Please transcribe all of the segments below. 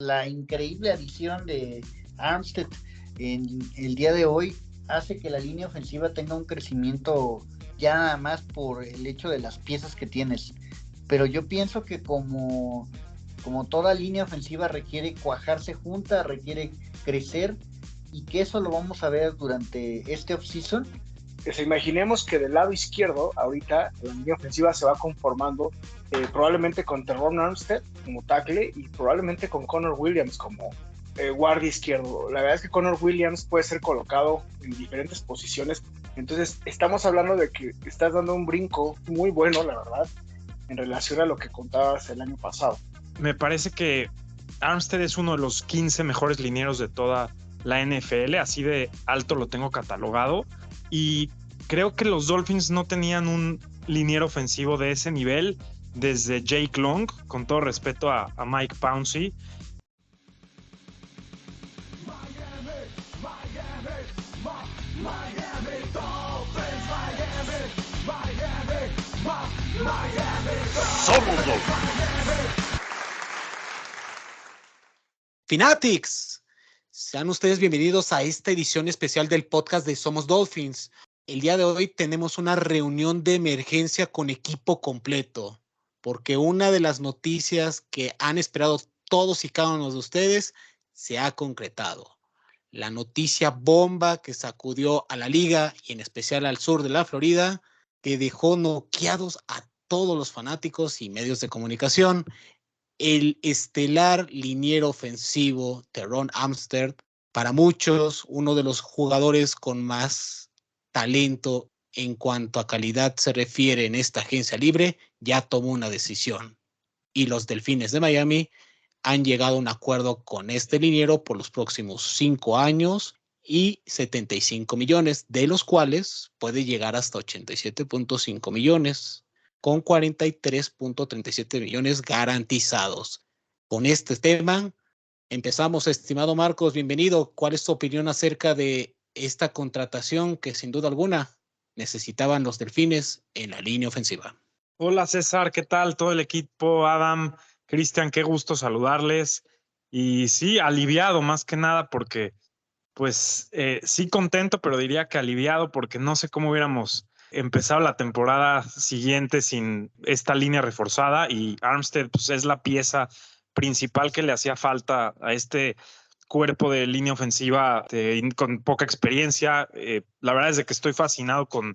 La increíble adición de Armstead en el día de hoy hace que la línea ofensiva tenga un crecimiento ya nada más por el hecho de las piezas que tienes. Pero yo pienso que como toda línea ofensiva requiere cuajarse junta, requiere crecer, y que eso lo vamos a ver durante este offseason. Imaginemos que del lado izquierdo, ahorita la línea ofensiva se va conformando probablemente con Terron Armstead como tackle y probablemente con Connor Williams como guardia izquierdo. La verdad es que Connor Williams puede ser colocado en diferentes posiciones. Entonces, estamos hablando de que estás dando un brinco muy bueno, la verdad, en relación a lo que contabas el año pasado. Me parece que Armstead es uno de los 15 mejores linieros de toda la NFL, así de alto lo tengo catalogado, y creo que los Dolphins no tenían un liniero ofensivo de ese nivel desde Jake Long, con todo respeto a Mike Pouncey. Somos Dolphins. Fanatics, sean ustedes bienvenidos a esta edición especial del podcast de Somos Dolphins. El día de hoy tenemos una reunión de emergencia con equipo completo, porque una de las noticias que han esperado todos y cada uno de ustedes se ha concretado. La noticia bomba que sacudió a la liga y en especial al sur de la Florida, que dejó noqueados a todos los fanáticos y medios de comunicación. El estelar liniero ofensivo Terron Armstead, para muchos uno de los jugadores con más talento en cuanto a calidad se refiere en esta agencia libre, ya tomó una decisión. Y los Delfines de Miami han llegado a un acuerdo con este liniero por los próximos 5 años y 75 millones, de los cuales puede llegar hasta 87.5 millones. Con 43.37 millones garantizados. Con este tema empezamos, estimado Marcos, bienvenido. ¿Cuál es tu opinión acerca de esta contratación que sin duda alguna necesitaban los Delfines en la línea ofensiva? Hola César, ¿qué tal? Todo el equipo, Adam, Cristian, qué gusto saludarles. Y sí, aliviado más que nada porque, pues sí contento, pero diría que aliviado porque no sé cómo hubiéramos empezado la temporada siguiente sin esta línea reforzada, y Armstead pues, es la pieza principal que le hacía falta a este cuerpo de línea ofensiva con poca experiencia. La verdad es de que estoy fascinado con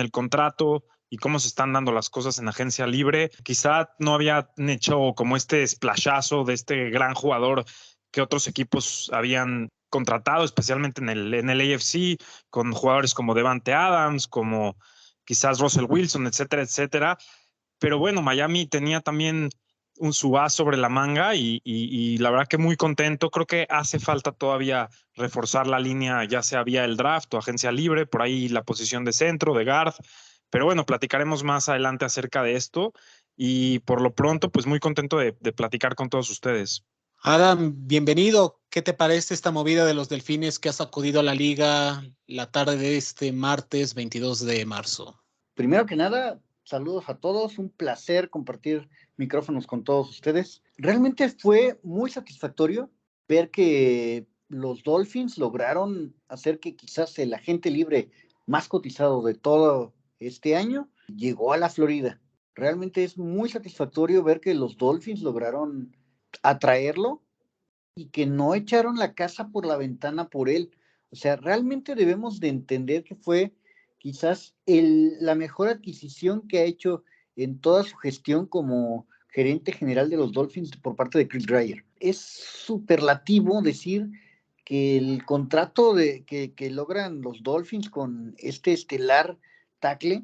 el contrato y cómo se están dando las cosas en agencia libre. Quizá no habían hecho como este splashazo de este gran jugador que otros equipos habían contratado, especialmente en el AFC, con jugadores como Devante Adams, como quizás Russell Wilson, etcétera, etcétera. Pero bueno, Miami tenía también su as sobre la manga y la verdad que muy contento. Creo que hace falta todavía reforzar la línea, ya sea vía el draft o agencia libre, por ahí la posición de centro, de guard. Pero bueno, platicaremos más adelante acerca de esto, y por lo pronto, pues muy contento de platicar con todos ustedes. Adam, bienvenido. ¿Qué te parece esta movida de los Delfines que ha sacudido a la liga la tarde de este martes 22 de marzo? Primero que nada, saludos a todos, un placer compartir micrófonos con todos ustedes. Realmente fue muy satisfactorio ver que los Dolphins lograron hacer que quizás el agente libre más cotizado de todo este año llegó a la Florida. Realmente es muy satisfactorio ver que los Dolphins lograron atraerlo y que no echaron la casa por la ventana por él. O sea, realmente debemos de entender que fue quizás la mejor adquisición que ha hecho en toda su gestión como gerente general de los Dolphins por parte de Chris Dreyer. Es superlativo decir que el contrato que logran los Dolphins con este estelar tackle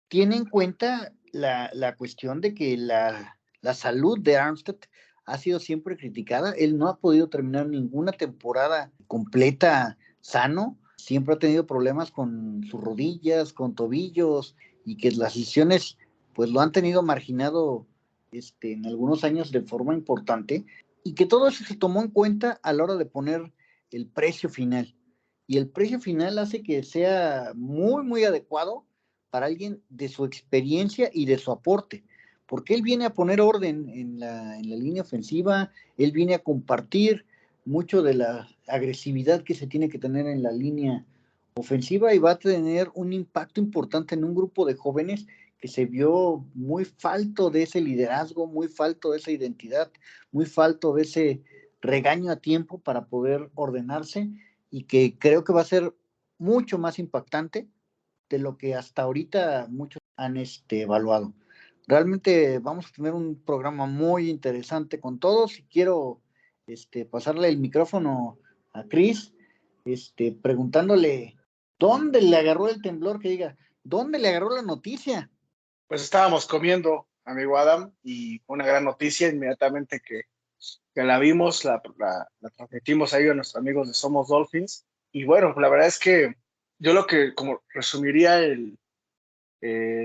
tiene en cuenta la cuestión de que la salud de Armstead ha sido siempre criticada. Él no ha podido terminar ninguna temporada completa sano. Siempre ha tenido problemas con sus rodillas, con tobillos, y que las lesiones pues lo han tenido marginado en algunos años de forma importante, y que todo eso se tomó en cuenta a la hora de poner el precio final. Y el precio final hace que sea muy, muy adecuado para alguien de su experiencia y de su aporte, porque él viene a poner orden en la línea ofensiva, él viene a compartir mucho de la agresividad que se tiene que tener en la línea ofensiva y va a tener un impacto importante en un grupo de jóvenes que se vio muy falto de ese liderazgo, muy falto de esa identidad, muy falto de ese regaño a tiempo para poder ordenarse, y que creo que va a ser mucho más impactante de lo que hasta ahorita muchos han evaluado. Realmente vamos a tener un programa muy interesante con todos, y quiero pasarle el micrófono a Chris, preguntándole dónde le agarró el temblor, que diga, ¿dónde le agarró la noticia? Pues estábamos comiendo, amigo Adam, y una gran noticia inmediatamente que la vimos, la transmitimos ahí a nuestros amigos de Somos Dolphins. Y bueno, la verdad es que yo lo que como resumiría el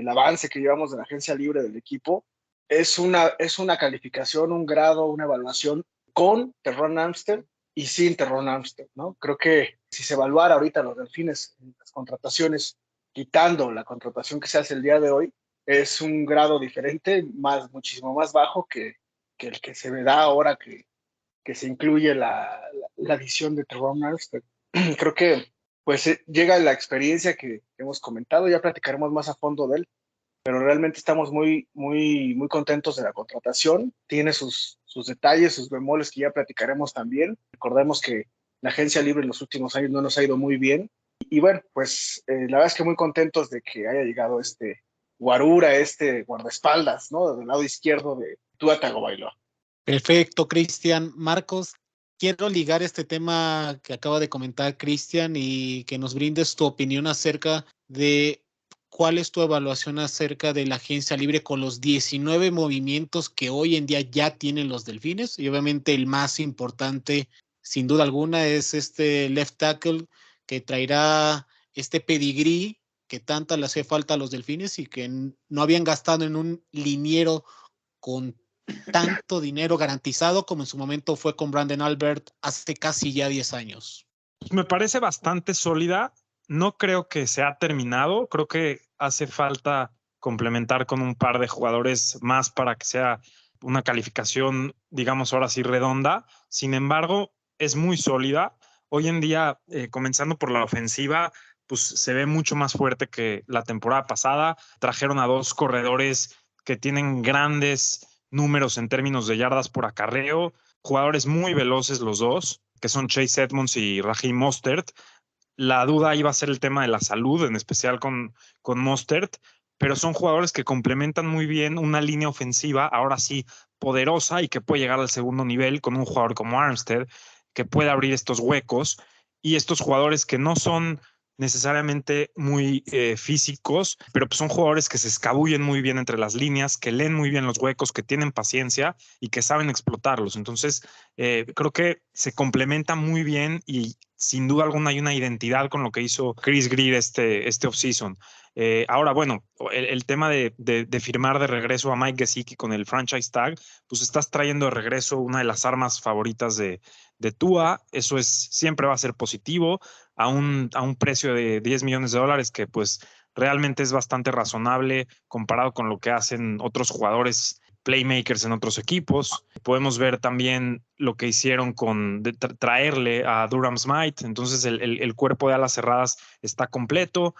avance que llevamos de la agencia libre del equipo es una calificación, un grado, una evaluación con Terron Armstead y sin Terron Armstead, ¿no? Creo que si se evaluara ahorita los Delfines, las contrataciones, quitando la contratación que se hace el día de hoy, es un grado diferente, muchísimo más bajo que el que se da ahora que se incluye la adición de Terron Armstead. Creo que pues llega la experiencia que hemos comentado, ya platicaremos más a fondo de él, pero realmente estamos muy, muy, muy contentos de la contratación. Tiene sus detalles, sus bemoles que ya platicaremos también. Recordemos que la agencia libre en los últimos años no nos ha ido muy bien. Y bueno, pues la verdad es que muy contentos de que haya llegado guarura, guardaespaldas, ¿no? Del lado izquierdo de Tua Tagovailoa. Perfecto, Cristian. Marcos, quiero ligar este tema que acaba de comentar Cristian y que nos brindes tu opinión acerca de cuál es tu evaluación acerca de la agencia libre con los 19 movimientos que hoy en día ya tienen los Delfines. Y obviamente el más importante, sin duda alguna, es este left tackle que traerá este pedigrí que tanta le hace falta a los Delfines y que no habían gastado en un liniero con tanto dinero garantizado como en su momento fue con Branden Albert hace casi ya 10 años. Me parece bastante sólida. No creo que se ha terminado. Creo que hace falta complementar con un par de jugadores más para que sea una calificación, digamos, ahora sí redonda. Sin embargo, es muy sólida. Hoy en día, comenzando por la ofensiva, pues se ve mucho más fuerte que la temporada pasada. Trajeron a dos corredores que tienen grandes números en términos de yardas por acarreo, jugadores muy veloces los dos, que son Chase Edmonds y Raheem Mostert. La duda iba a ser el tema de la salud, en especial con Mostert, pero son jugadores que complementan muy bien una línea ofensiva, ahora sí, poderosa y que puede llegar al segundo nivel con un jugador como Armstead, que puede abrir estos huecos, y estos jugadores que no son necesariamente muy físicos, pero pues son jugadores que se escabullen muy bien entre las líneas, que leen muy bien los huecos, que tienen paciencia y que saben explotarlos. Entonces, creo que se complementa muy bien y sin duda alguna hay una identidad con lo que hizo Chris Greer este offseason. Ahora, bueno, el tema de firmar de regreso a Mike Gesicki con el franchise tag, pues estás trayendo de regreso una de las armas favoritas de Tua. Eso siempre va a ser positivo a un precio de $10 millones, que pues realmente es bastante razonable comparado con lo que hacen otros jugadores playmakers en otros equipos. Podemos ver también lo que hicieron con traerle a Durham Smythe. Entonces el cuerpo de alas cerradas está completo.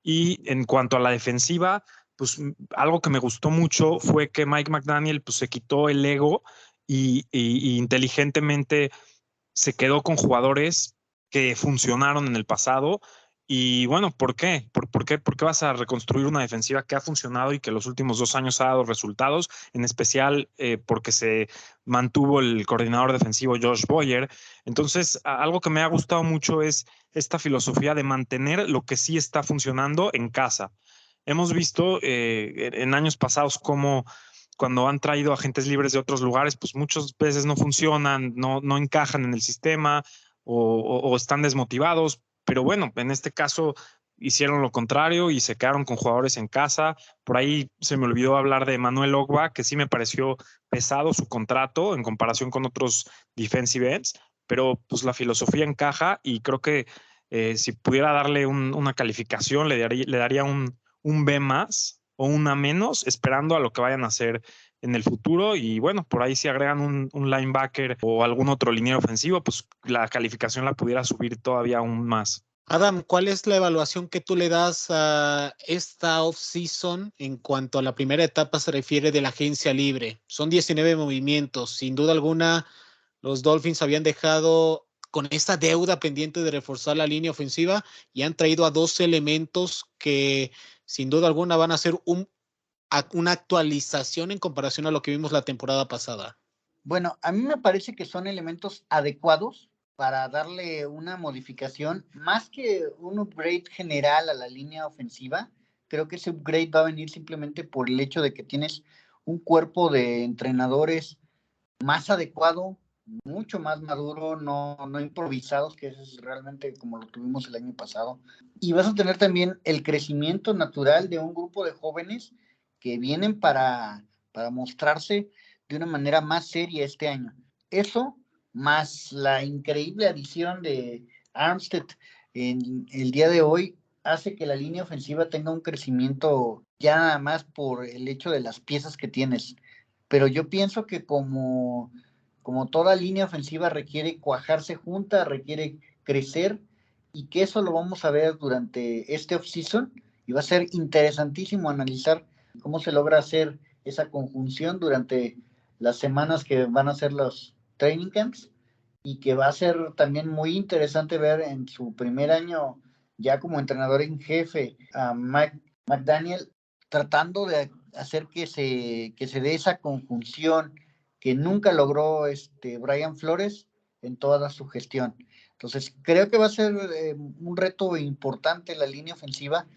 Y en cuanto a la defensiva, pues algo que me gustó mucho fue que Mike McDaniel pues se quitó el ego y inteligentemente se quedó con jugadores que funcionaron en el pasado. Y bueno, ¿por qué? ¿Por qué vas a reconstruir una defensiva que ha funcionado y que los últimos 2 años ha dado resultados? En especial porque se mantuvo el coordinador defensivo Josh Boyer. Entonces, algo que me ha gustado mucho es esta filosofía de mantener lo que sí está funcionando en casa. Hemos visto en años pasados cómo cuando han traído agentes libres de otros lugares, pues muchas veces no funcionan, no encajan en el sistema o están desmotivados. Pero bueno, en este caso hicieron lo contrario y se quedaron con jugadores en casa. Por ahí se me olvidó hablar de Manuel Ogba, que sí me pareció pesado su contrato en comparación con otros defensive ends, pero pues la filosofía encaja y creo que si pudiera darle una calificación, le daría un B más o una menos, esperando a lo que vayan a hacer en el futuro. Y bueno, por ahí si agregan un linebacker o algún otro liniero ofensivo, pues la calificación la pudiera subir todavía aún más. Adam, ¿cuál es la evaluación que tú le das a esta off-season en cuanto a la primera etapa se refiere de la agencia libre? Son 19 movimientos. Sin duda alguna, los Dolphins habían dejado con esta deuda pendiente de reforzar la línea ofensiva y han traído a 2 elementos que sin duda alguna van a ser una actualización en comparación a lo que vimos la temporada pasada. Bueno, a mí me parece que son elementos adecuados para darle una modificación, más que un upgrade general a la línea ofensiva. Creo que ese upgrade va a venir simplemente por el hecho de que tienes un cuerpo de entrenadores más adecuado, mucho más maduro, no improvisados, que eso es realmente como lo tuvimos el año pasado. Y vas a tener también el crecimiento natural de un grupo de jóvenes que vienen para mostrarse de una manera más seria este año. Eso, más la increíble adición de Armstead en el día de hoy, hace que la línea ofensiva tenga un crecimiento ya nada más por el hecho de las piezas que tienes. Pero yo pienso que como toda línea ofensiva requiere cuajarse junta, requiere crecer, y que eso lo vamos a ver durante este off-season, y va a ser interesantísimo analizar cómo se logra hacer esa conjunción durante las semanas que van a ser los training camps, y que va a ser también muy interesante ver en su primer año ya como entrenador en jefe a Mike McDaniel tratando de hacer que se dé esa conjunción que nunca logró Brian Flores en toda su gestión. Entonces, creo que va a ser un reto importante la línea ofensiva,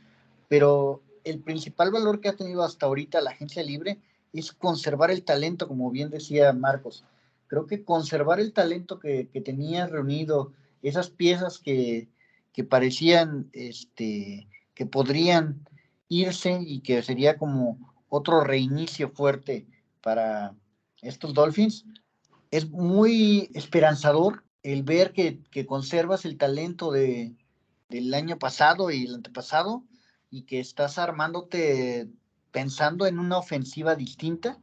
pero el principal valor que ha tenido hasta ahorita la agencia libre es conservar el talento, como bien decía Marcos. Creo que conservar el talento que tenía reunido, esas piezas que parecían que podrían irse y que sería como otro reinicio fuerte para estos Dolphins, es muy esperanzador el ver que conservas el talento del año pasado y el antepasado, y que estás armándote pensando en una ofensiva distinta,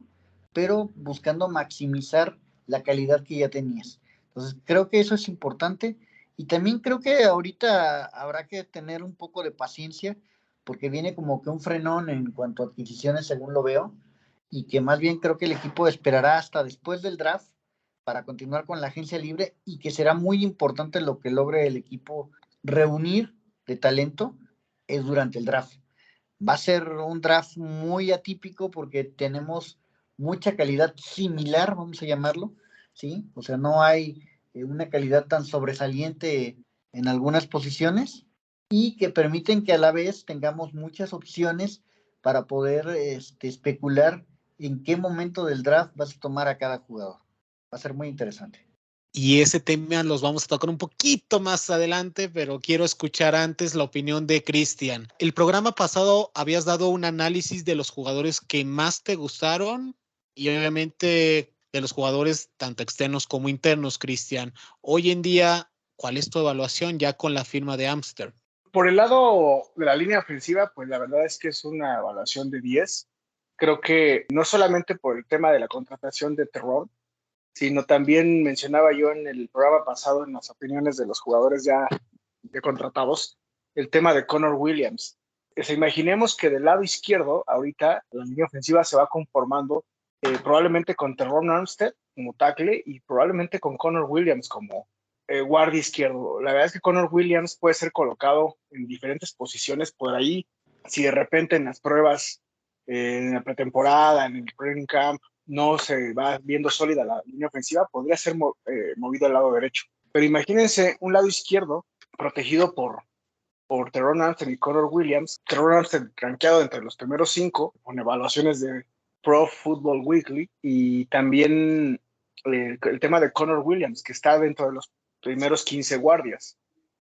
pero buscando maximizar la calidad que ya tenías. Entonces, creo que eso es importante, y también creo que ahorita habrá que tener un poco de paciencia, porque viene como que un frenón en cuanto a adquisiciones, según lo veo, y que más bien creo que el equipo esperará hasta después del draft para continuar con la agencia libre, y que será muy importante lo que logre el equipo reunir de talento es durante el draft. Va a ser un draft muy atípico porque tenemos mucha calidad similar, vamos a llamarlo, ¿sí? O sea, no hay una calidad tan sobresaliente en algunas posiciones, y que permiten que a la vez tengamos muchas opciones para poder especular en qué momento del draft vas a tomar a cada jugador. Va a ser muy interesante. Y ese tema los vamos a tocar un poquito más adelante, pero quiero escuchar antes la opinión de Cristian. El programa pasado habías dado un análisis de los jugadores que más te gustaron y obviamente de los jugadores tanto externos como internos, Cristian. Hoy en día, ¿cuál es tu evaluación ya con la firma de Armstead? Por el lado de la línea ofensiva, pues la verdad es que es una evaluación de 10. Creo que no solamente por el tema de la contratación de Terron, sino también mencionaba yo en el programa pasado, en las opiniones de los jugadores ya contratados, el tema de Connor Williams. Imaginemos que del lado izquierdo, ahorita, la línea ofensiva se va conformando probablemente con Terron Armstead como tackle y probablemente con Connor Williams como guardia izquierdo. La verdad es que Connor Williams puede ser colocado en diferentes posiciones por ahí. Si de repente en las pruebas, en la pretemporada, en el training camp, no se va viendo sólida la línea ofensiva, podría ser movido al lado derecho. Pero imagínense un lado izquierdo protegido por Terron Armstead y Connor Williams. Terron Armstead rankeado entre los primeros 5 con evaluaciones de Pro Football Weekly, y también el tema de Connor Williams, que está dentro de los primeros 15 guardias.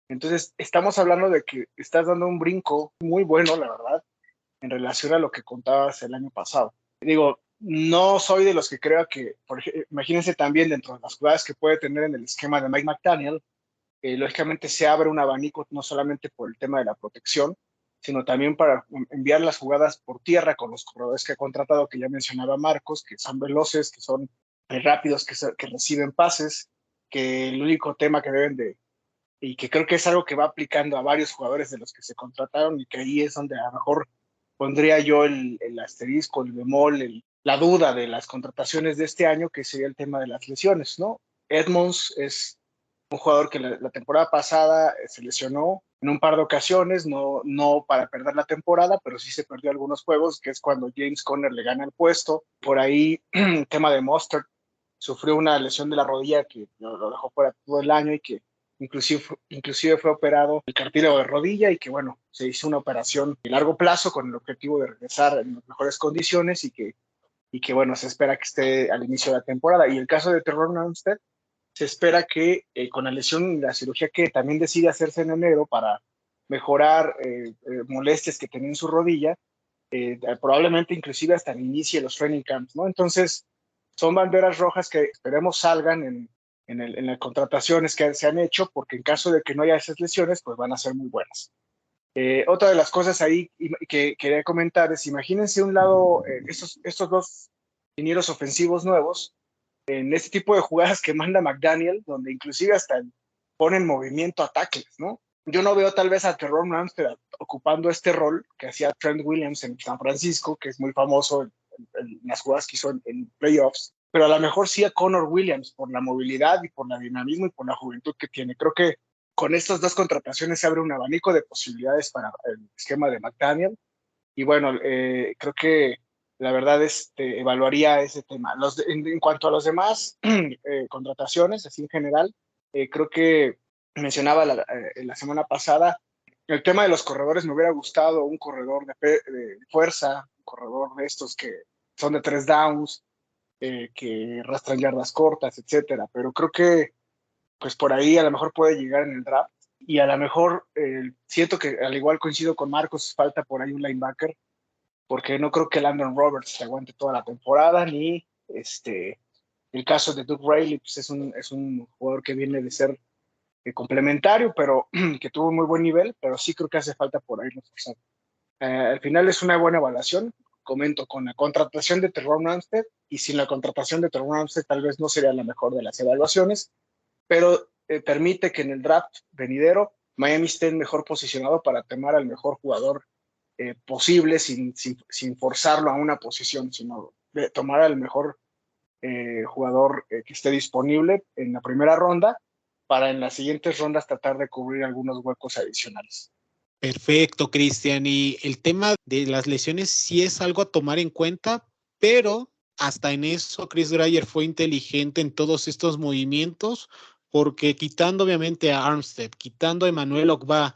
Entonces, estamos hablando de que estás dando un brinco muy bueno, la verdad, en relación a lo que contabas el año pasado. Digo, no soy de los que creo que, imagínense también dentro de las jugadas que puede tener en el esquema de Mike McDaniel, lógicamente se abre un abanico no solamente por el tema de la protección, sino también para enviar las jugadas por tierra con los corredores que ha contratado, que ya mencionaba Marcos, que son veloces, que son rápidos, que reciben pases, que el único tema que deben de, y que creo que es algo que va aplicando a varios jugadores de los que se contrataron, y que ahí es donde a lo mejor pondría yo el asterisco, el bemol, la duda de las contrataciones de este año, que sería el tema de las lesiones, ¿no? Edmonds es un jugador que la temporada pasada se lesionó en un par de ocasiones, no para perder la temporada, pero sí se perdió algunos juegos, que es cuando James Conner le gana el puesto. Por ahí, el tema de Mostert, sufrió una lesión de la rodilla que lo dejó fuera todo el año, y que inclusive fue operado el cartílago de rodilla, y que bueno, se hizo una operación de largo plazo con el objetivo de regresar en las mejores condiciones, y que bueno, se espera que esté al inicio de la temporada. Y el caso de Terron Armstead, se espera que con la lesión y la cirugía que también decide hacerse en enero para mejorar molestias que tenía en su rodilla, probablemente inclusive hasta inicie los training camps, ¿no? Entonces, son banderas rojas que esperemos salgan en las contrataciones que se han hecho, porque en caso de que no haya esas lesiones, pues van a ser muy buenas. Otra de las cosas ahí que quería comentar es, imagínense un lado, estos dos linieros ofensivos nuevos, en este tipo de jugadas que manda McDaniel, donde inclusive hasta ponen movimiento a tackles, ¿no? Yo no veo tal vez a Terron Armstead ocupando este rol que hacía Trent Williams en San Francisco, que es muy famoso en las jugadas que hizo en playoffs, pero a lo mejor sí a Connor Williams por la movilidad y por el dinamismo y por la juventud que tiene. Creo que con estas dos contrataciones se abre un abanico de posibilidades para el esquema de McDaniel, y bueno, creo que la verdad evaluaría ese tema. En cuanto a los demás contrataciones, así en general, creo que mencionaba la semana pasada, el tema de los corredores. Me hubiera gustado un corredor de fuerza, un corredor de estos que son de 3 downs, que rastran yardas cortas, etcétera. Pero creo que pues por ahí a lo mejor puede llegar en el draft. Y a lo mejor siento que, al igual coincido con Marcos, falta por ahí un linebacker, porque no creo que Landon Roberts se aguante toda la temporada, ni el caso de Duke Riley, pues es un jugador que viene de ser complementario, pero que tuvo muy buen nivel, pero sí creo que hace falta por ahí reforzar. Al final es una buena evaluación, comento, con la contratación de Terron Armstead, y sin la contratación de Terron Armstead tal vez no sería la mejor de las evaluaciones, pero permite que en el draft venidero Miami esté mejor posicionado para tomar al mejor jugador posible, sin forzarlo a una posición, sino de tomar al mejor jugador que esté disponible en la primera ronda, para en las siguientes rondas tratar de cubrir algunos huecos adicionales. Perfecto, Cristian. Y el tema de las lesiones sí es algo a tomar en cuenta, pero hasta en eso Chris Dreyer fue inteligente en todos estos movimientos, porque quitando obviamente a Armstead, quitando a Emmanuel Ogbah,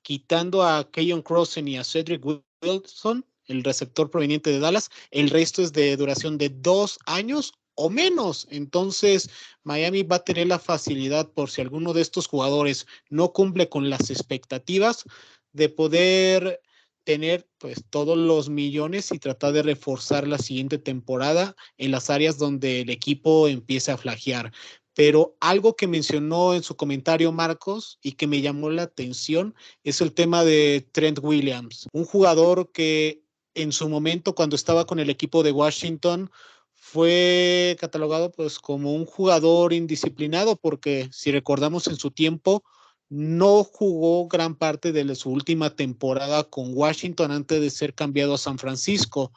quitando a Keyon Crossen y a Cedric Wilson, el receptor proveniente de Dallas, el resto es de duración de 2 años o menos. Entonces, Miami va a tener la facilidad, por si alguno de estos jugadores no cumple con las expectativas, de poder tener pues todos los millones y tratar de reforzar la siguiente temporada en las áreas donde el equipo empiece a flaquear. Pero algo que mencionó en su comentario Marcos y que me llamó la atención es el tema de Trent Williams, un jugador que en su momento, cuando estaba con el equipo de Washington, fue catalogado pues como un jugador indisciplinado, porque si recordamos, en su tiempo no jugó gran parte de su última temporada con Washington antes de ser cambiado a San Francisco.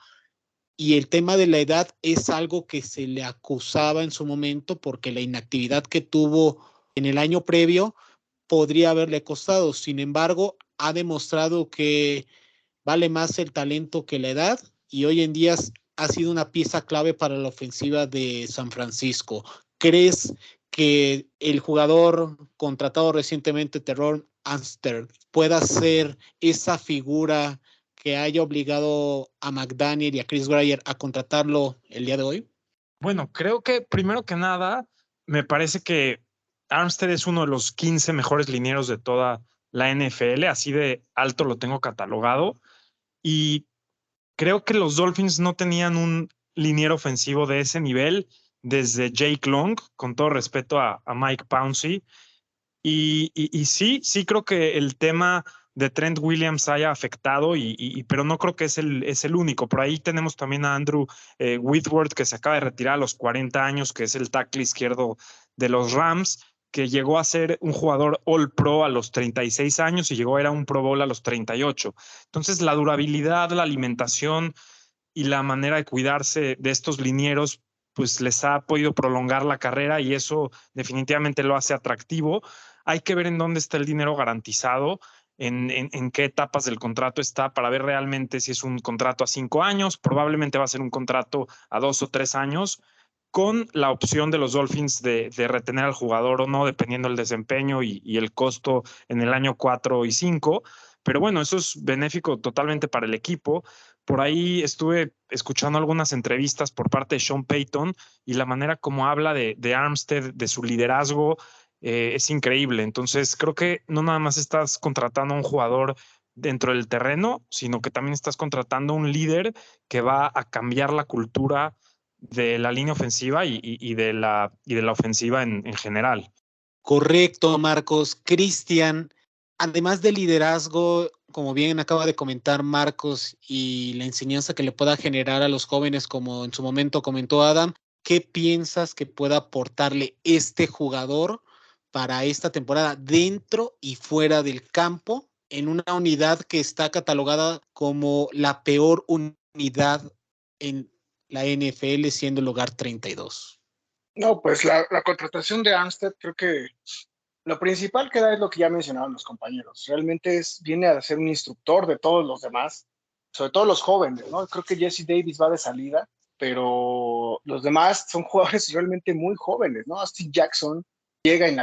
Y el tema de la edad es algo que se le acusaba en su momento, porque la inactividad que tuvo en el año previo podría haberle costado. Sin embargo, ha demostrado que vale más el talento que la edad, y hoy en día ha sido una pieza clave para la ofensiva de San Francisco. ¿Crees que el jugador contratado recientemente, Terron Armstead, pueda ser esa figura que haya obligado a McDaniel y a Chris Dreyer a contratarlo el día de hoy? Bueno, creo que primero que nada, me parece que Armstead es uno de los 15 mejores linieros de toda la NFL, así de alto lo tengo catalogado, y creo que los Dolphins no tenían un liniero ofensivo de ese nivel desde Jake Long, con todo respeto a Mike Pouncey. Y sí creo que el tema de Trent Williams haya afectado, pero no creo que es el único. Por ahí tenemos también a Andrew Whitworth, que se acaba de retirar a los 40 años, que es el tackle izquierdo de los Rams, que llegó a ser un jugador All Pro a los 36 años y llegó a ir a un Pro Bowl a los 38. Entonces, la durabilidad, la alimentación y la manera de cuidarse de estos linieros, pues les ha podido prolongar la carrera y eso definitivamente lo hace atractivo. Hay que ver en dónde está el dinero garantizado, en qué etapas del contrato está para ver realmente si es un contrato a 5 años, probablemente va a ser un contrato a 2 o 3 años, con la opción de los Dolphins de retener al jugador o no, dependiendo del desempeño y el costo en el año 4 y 5. Pero bueno, eso es benéfico totalmente para el equipo. Por ahí estuve escuchando algunas entrevistas por parte de Sean Payton y la manera como habla de Armstead, de su liderazgo, es increíble. Entonces, creo que no nada más estás contratando a un jugador dentro del terreno, sino que también estás contratando a un líder que va a cambiar la cultura de la línea ofensiva y de la ofensiva en general. Correcto, Marcos. Cristian, además del liderazgo, como bien acaba de comentar Marcos, y la enseñanza que le pueda generar a los jóvenes, como en su momento comentó Adam, ¿qué piensas que pueda aportarle este jugador para esta temporada dentro y fuera del campo en una unidad que está catalogada como la peor unidad en la NFL, siendo el lugar 32? No, pues la contratación de Armstead, creo que lo principal que da es lo que ya mencionaban los compañeros. Realmente viene a ser un instructor de todos los demás, sobre todo los jóvenes, ¿no? Creo que Jesse Davis va de salida, pero los demás son jugadores realmente muy jóvenes, ¿no? Austin Jackson llega en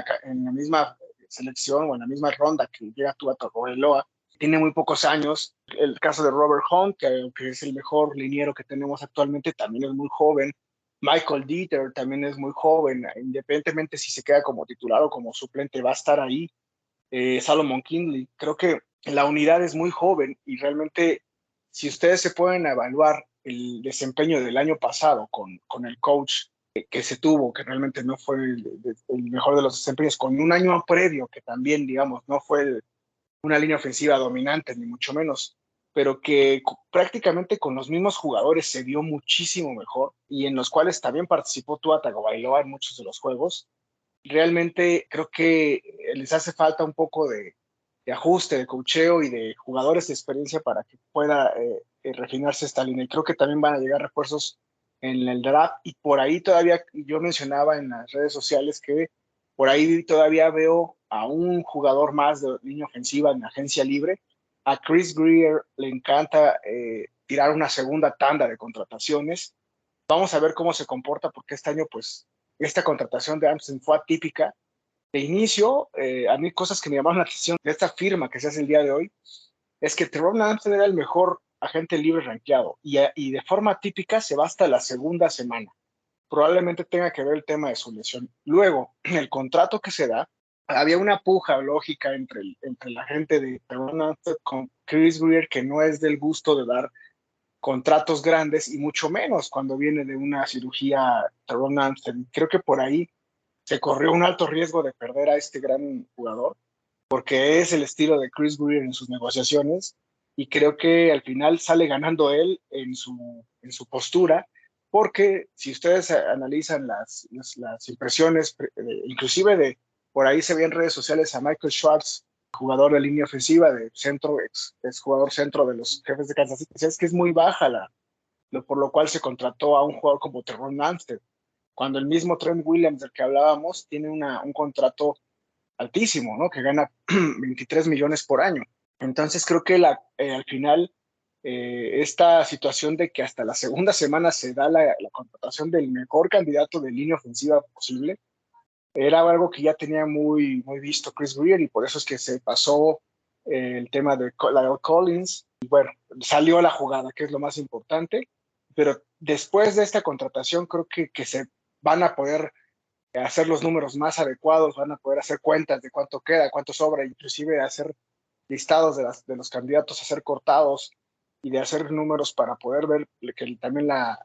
la misma selección o en la misma ronda que llega Tua Tagovailoa. Tiene muy pocos años. El caso de Robert Hunt, que es el mejor liniero que tenemos actualmente, también es muy joven. Michael Dieter también es muy joven, independientemente si se queda como titular o como suplente, va a estar ahí. Solomon Kindley, creo que la unidad es muy joven y realmente si ustedes se pueden evaluar el desempeño del año pasado con el coach que se tuvo, que realmente no fue el mejor de los desempeños, con un año previo que también, digamos, no fue una línea ofensiva dominante, ni mucho menos, pero que prácticamente con los mismos jugadores se vio muchísimo mejor y en los cuales también participó Tua Tagovailoa en muchos de los juegos. Realmente creo que les hace falta un poco de ajuste, de coacheo y de jugadores de experiencia para que pueda refinarse esta línea. Y creo que también van a llegar refuerzos en el draft y por ahí todavía yo mencionaba en las redes sociales que por ahí todavía veo a un jugador más de línea ofensiva en agencia libre. A Chris Greer le encanta tirar una segunda tanda de contrataciones. Vamos a ver cómo se comporta porque este año pues esta contratación de Armstead fue atípica. De inicio, a mí cosas que me llamaron la atención de esta firma que se hace el día de hoy es que Terron Armstead era el mejor agente libre rankeado y de forma típica se va hasta la segunda semana. Probablemente tenga que ver el tema de su lesión. Luego, el contrato que se da, había una puja lógica entre la gente de Terron Armstead con Chris Greer, que no es del gusto de dar contratos grandes y mucho menos cuando viene de una cirugía Terron Armstead. Creo que por ahí se corrió un alto riesgo de perder a este gran jugador, porque es el estilo de Chris Greer en sus negociaciones, y creo que al final sale ganando él en su postura, porque si ustedes analizan las impresiones, inclusive por ahí se ve en redes sociales a Michael Schwartz, jugador de línea ofensiva de centro, ex jugador centro de los Jefes de Kansas City, es que es muy baja por lo cual se contrató a un jugador como Terron Armstead, cuando el mismo Trent Williams del que hablábamos tiene un contrato altísimo, ¿no? Que gana 23 millones por año. Entonces creo que al final esta situación de que hasta la segunda semana se da la contratación del mejor candidato de línea ofensiva posible, era algo que ya tenía muy, muy visto Chris Greer y por eso es que se pasó el tema de La'el Collins. Y bueno, salió a la jugada, que es lo más importante, pero después de esta contratación creo que se van a poder hacer los números más adecuados, van a poder hacer cuentas de cuánto queda, cuánto sobra, inclusive hacer listados de los candidatos a ser cortados y de hacer números para poder ver que también la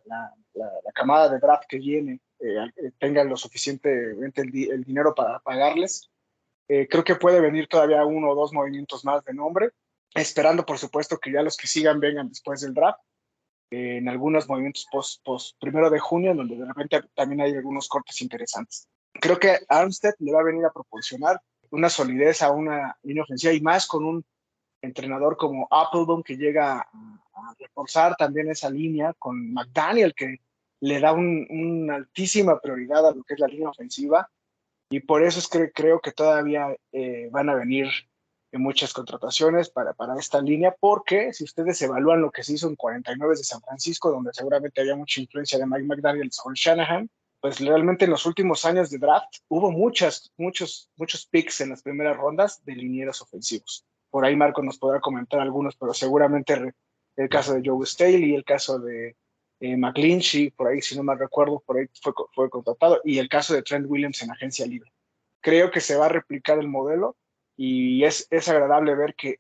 camada de draft que viene tenga lo suficientemente el dinero para pagarles. Creo que puede venir todavía uno o dos movimientos más de nombre, esperando por supuesto que ya los que sigan vengan después del draft, en algunos movimientos post 1 de junio, donde de repente también hay algunos cortes interesantes. Creo que Armstead le va a venir a proporcionar una solidez a una línea ofensiva y más con un entrenador como Applebaum que llega a reforzar también esa línea con McDaniel que le da una altísima prioridad a lo que es la línea ofensiva y por eso es que creo que todavía van a venir muchas contrataciones para esta línea, porque si ustedes evalúan lo que se hizo en 49 de San Francisco, donde seguramente había mucha influencia de Mike McDaniel sobre Shanahan, pues realmente en los últimos años de draft hubo muchos picks en las primeras rondas de linieros ofensivos. Por ahí Marco nos podrá comentar algunos, pero seguramente el caso de Joe Staley, el caso de McGlinchey, por ahí si no mal recuerdo, por ahí fue contratado, y el caso de Trent Williams en agencia libre. Creo que se va a replicar el modelo y es agradable ver que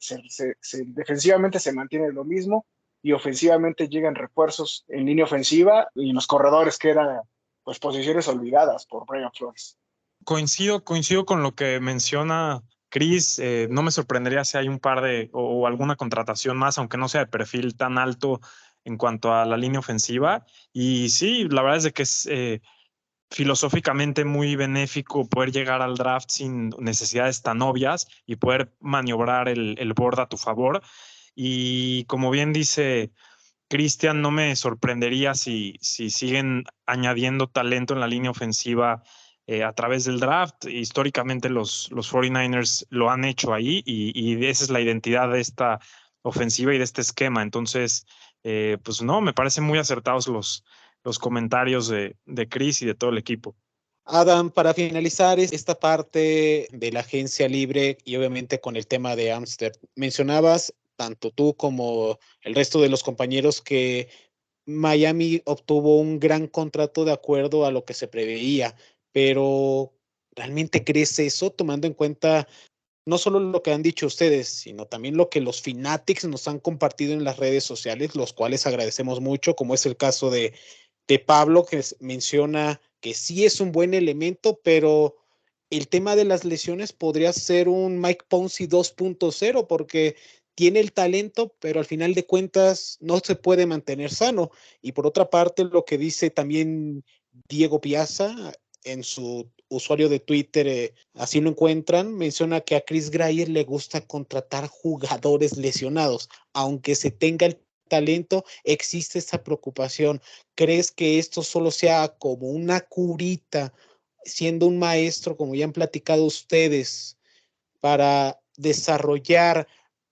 defensivamente se mantiene lo mismo y ofensivamente llegan refuerzos en línea ofensiva y en los corredores que eran pues posiciones olvidadas por Brian Flores. Coincido con lo que menciona Chris. No me sorprendería si hay un par o alguna contratación más, aunque no sea de perfil tan alto en cuanto a la línea ofensiva. Y sí, la verdad es de que es filosóficamente muy benéfico poder llegar al draft sin necesidades tan obvias y poder maniobrar el board a tu favor. Y como bien dice Cristian, no me sorprendería si siguen añadiendo talento en la línea ofensiva a través del draft. Históricamente los 49ers lo han hecho ahí y esa es la identidad de esta ofensiva y de este esquema. Entonces, pues no, me parecen muy acertados los comentarios de Chris y de todo el equipo. Adam, para finalizar esta parte de la agencia libre y obviamente con el tema de Armstead, mencionabas tanto tú como el resto de los compañeros que Miami obtuvo un gran contrato de acuerdo a lo que se preveía, pero ¿realmente crees eso tomando en cuenta no solo lo que han dicho ustedes, sino también lo que los Fanatics nos han compartido en las redes sociales, los cuales agradecemos mucho, como es el caso de Pablo, que menciona que sí es un buen elemento, pero el tema de las lesiones podría ser un Mike Pouncey 2.0, porque tiene el talento, pero al final de cuentas no se puede mantener sano. Y por otra parte, lo que dice también Diego Piazza en su usuario de Twitter, así lo encuentran, menciona que a Chris Greyer le gusta contratar jugadores lesionados, aunque se tenga el talento, existe esa preocupación. ¿Crees que esto solo sea como una curita, siendo un maestro, como ya han platicado ustedes, para desarrollar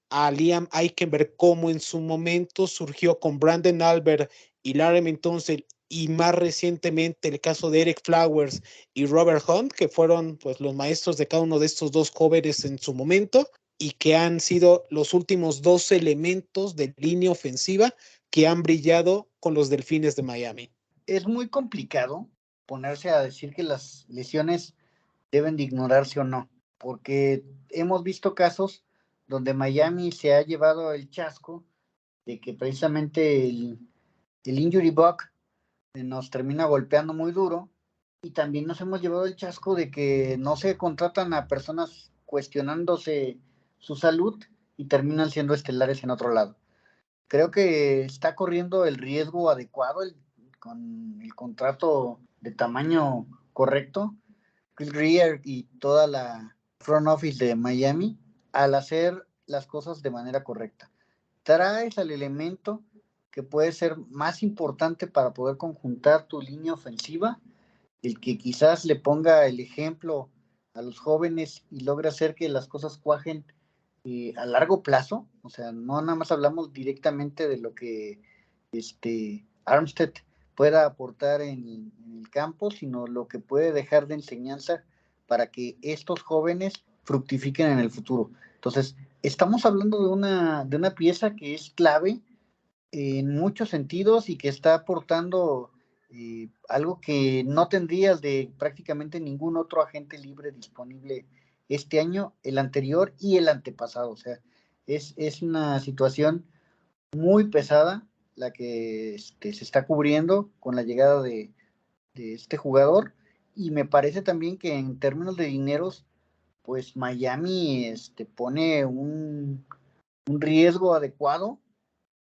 a Liam Eichenberg, como en su momento surgió con Brandon Albert y Larry Tunsil, y más recientemente el caso de Eric Flowers y Robert Hunt, que fueron pues los maestros de cada uno de estos dos jóvenes en su momento y que han sido los últimos dos elementos de línea ofensiva que han brillado con los Delfines de Miami? Es muy complicado ponerse a decir que las lesiones deben de ignorarse o no, porque hemos visto casos donde Miami se ha llevado el chasco de que precisamente el injury bug nos termina golpeando muy duro, y también nos hemos llevado el chasco de que no se contratan a personas cuestionándose su salud y terminan siendo estelares en otro lado. Creo que está corriendo el riesgo adecuado con el contrato de tamaño correcto, Chris Greer y toda la front office de Miami, al hacer las cosas de manera correcta. Traes al elemento que puede ser más importante para poder conjuntar tu línea ofensiva, el que quizás le ponga el ejemplo a los jóvenes y logre hacer que las cosas cuajen a largo plazo. O sea, no nada más hablamos directamente de lo que Armstead pueda aportar en el campo, sino lo que puede dejar de enseñanza para que estos jóvenes fructifiquen en el futuro. Entonces, estamos hablando de una pieza que es clave en muchos sentidos y que está aportando algo que no tendrías de prácticamente ningún otro agente libre disponible este año, el anterior y el antepasado. O sea, es una situación muy pesada la que se está cubriendo con la llegada de este jugador, y me parece también que en términos de dineros, pues Miami pone un un riesgo adecuado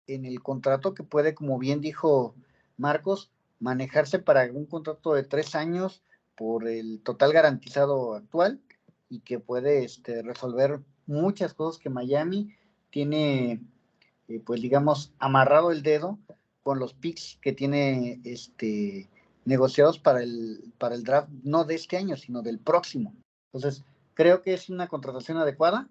en el contrato que puede, como bien dijo Marcos, manejarse para un contrato de 3 años por el total garantizado actual y que puede resolver muchas cosas que Miami tiene, pues digamos, amarrado el dedo con los picks que tiene negociados para el draft, no de este año, sino del próximo. Entonces, creo que es una contratación adecuada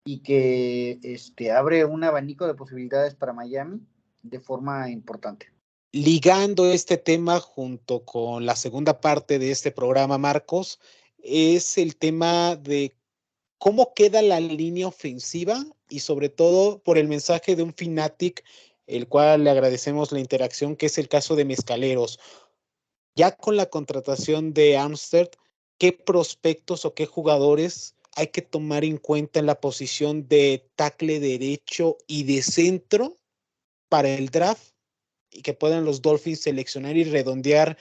y que abre un abanico de posibilidades para Miami de forma importante. Ligando este tema junto con la segunda parte de este programa, Marcos, es el tema de cómo queda la línea ofensiva y sobre todo por el mensaje de un Fnatic, el cual le agradecemos la interacción, que es el caso de Mezcaleros. Ya con la contratación de Armstead, ¿qué prospectos o qué jugadores hay que tomar en cuenta en la posición de tackle derecho y de centro para el draft y que puedan los Dolphins seleccionar y redondear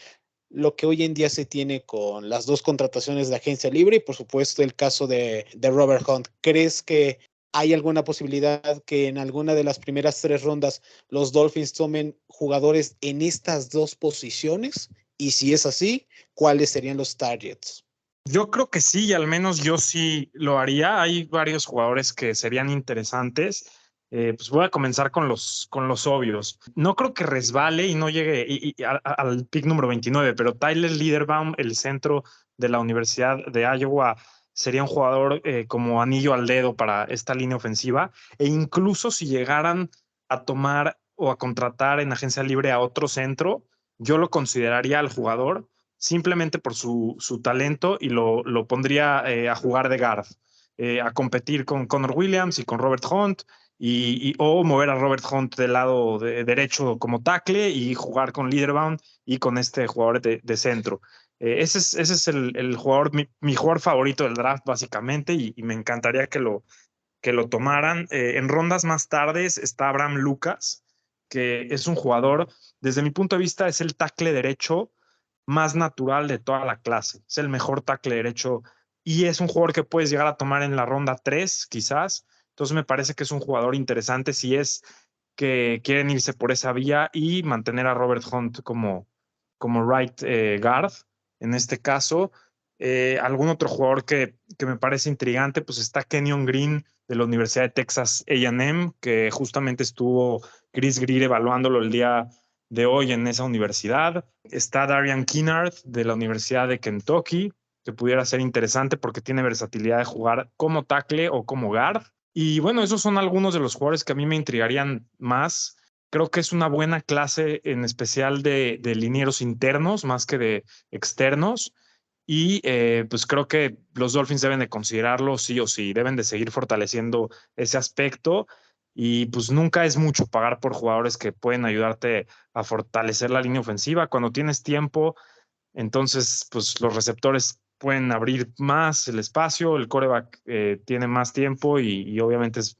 lo que hoy en día se tiene con las dos contrataciones de agencia libre y por supuesto el caso de Robert Hunt? ¿Crees que hay alguna posibilidad que en alguna de las primeras 3 rondas los Dolphins tomen jugadores en estas dos posiciones? Y si es así, ¿cuáles serían los targets? Yo creo que sí, y al menos yo sí lo haría. Hay varios jugadores que serían interesantes. Pues voy a comenzar con los obvios. No creo que resbale y no llegue al pick número 29, pero Tyler Linderbaum, el centro de la Universidad de Iowa, sería un jugador como anillo al dedo para esta línea ofensiva. E incluso si llegaran a tomar o a contratar en agencia libre a otro centro, yo lo consideraría al jugador simplemente por su talento y lo pondría a jugar de guard, a competir con Connor Williams y con Robert Hunt, o mover a Robert Hunt del lado derecho como tackle y jugar con Linderbaum y con este jugador de centro. Ese es el jugador, mi jugador favorito del draft, básicamente, y me encantaría que lo tomaran. En rondas más tardes está Abraham Lucas, que es un jugador, desde mi punto de vista, es el tackle derecho más natural de toda la clase. Es el mejor tackle derecho y es un jugador que puedes llegar a tomar en la ronda 3, quizás. Entonces me parece que es un jugador interesante si es que quieren irse por esa vía y mantener a Robert Hunt como right guard. En este caso, algún otro jugador que me parece intrigante, pues está Kenyon Green de la Universidad de Texas A&M, que justamente estuvo Chris Greer evaluándolo el día de hoy en esa universidad. Está Darian Kinnard de la Universidad de Kentucky, que pudiera ser interesante porque tiene versatilidad de jugar como tackle o como guard. Y bueno, esos son algunos de los jugadores que a mí me intrigarían más. Creo que es una buena clase, en especial de linieros internos más que de externos. Y pues creo que los Dolphins deben de considerarlo sí o sí, deben de seguir fortaleciendo ese aspecto. Y pues nunca es mucho pagar por jugadores que pueden ayudarte a fortalecer la línea ofensiva. Cuando tienes tiempo, entonces pues los receptores pueden abrir más el espacio, el quarterback tiene más tiempo y obviamente es